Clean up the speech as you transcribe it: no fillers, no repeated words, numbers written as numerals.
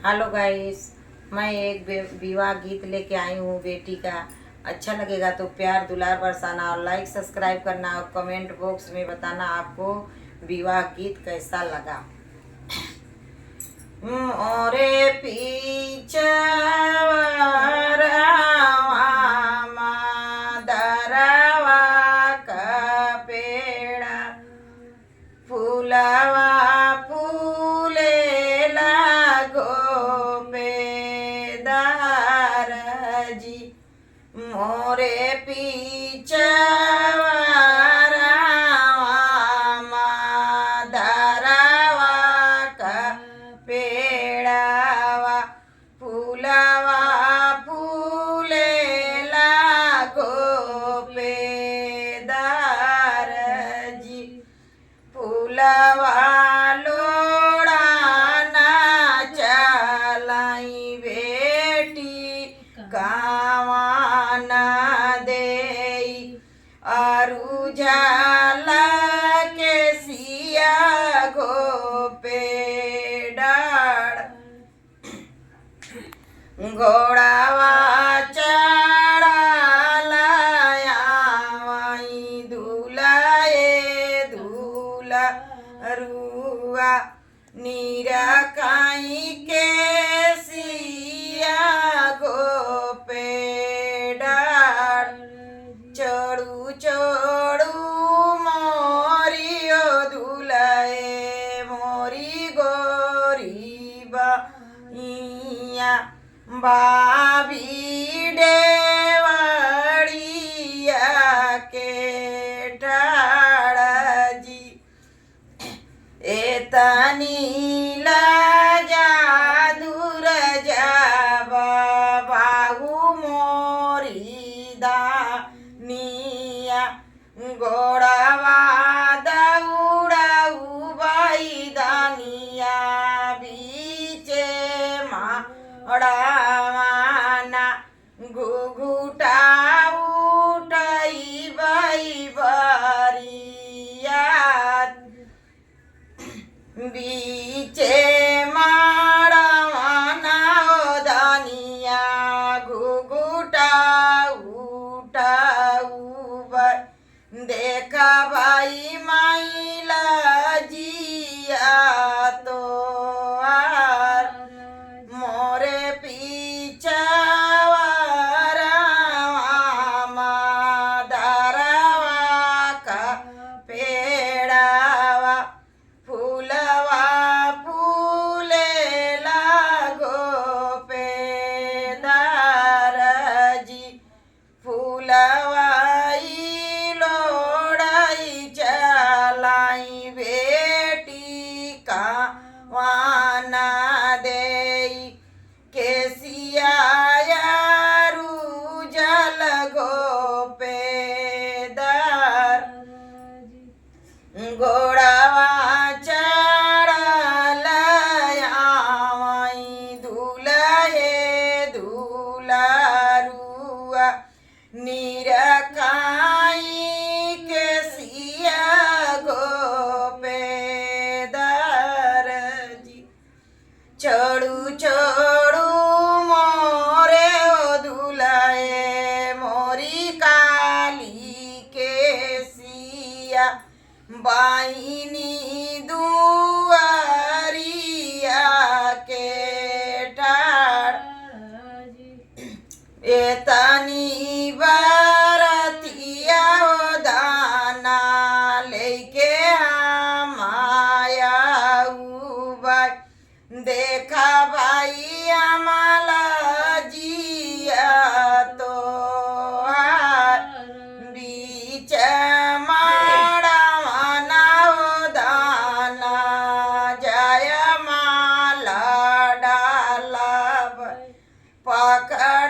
Hello guys, मैं एक विवाह गीत लेके आई हूँ बेटी का। अच्छा लगेगा तो प्यार दुलार बरसाना और लाइक सब्सक्राइब करना और कमेंट बॉक्स में बताना आपको विवाह गीत कैसा लगा। मोरे पीछे फूलवा फूले लागो बेदार जी। मोरे पीछे दरवा का पेड़ावा फूलवा फूले लागो बेदार जी। फूलवा लोड़ाना चलाई बेटी कावाना देई अरु झाला के सिया गो पेड़ाड़ घोड़ावा चढ़ालाया वही दूल्हे दूल्हा रुआ नीरा काई के सिया गो पेड़ाड़ चढ़ू चढ़ू मोरियो दूल्हे मोरी गोरीबा भाभी डेवड़िया के ठाड़ा जी। एतनी लाजा दूर जाबा बाहु मोरी दानिया गोड़वा दौड़ाऊ बाई दानिया बीचे माड़ावाना घुघुटा उठाई बाई बरिया बीचे माड़ावाना दानिया घुघुटा उठाऊ देखा भाई माइला जिया तो आर मोरे पीछा दरवा का पेड़ावा फूलवा फूले लागो पेदार जी। फूलवा चलाई बेटी का वाना देई केसिया जल गो पेदार घोड़ावा चढ़ालाया वही दूल्हे दूल्हा रुआ निरखाई चढ़ू चढ़ू मोरे ओ दूल्हे मोरी काली के सिया बाहिनी दुआरिया के ठाड़ एतनी बरतिया दाना लेके माया देखा भाई आम्हाला जिया तो बीच माड़ावाना दाना जय माला डाला पकड़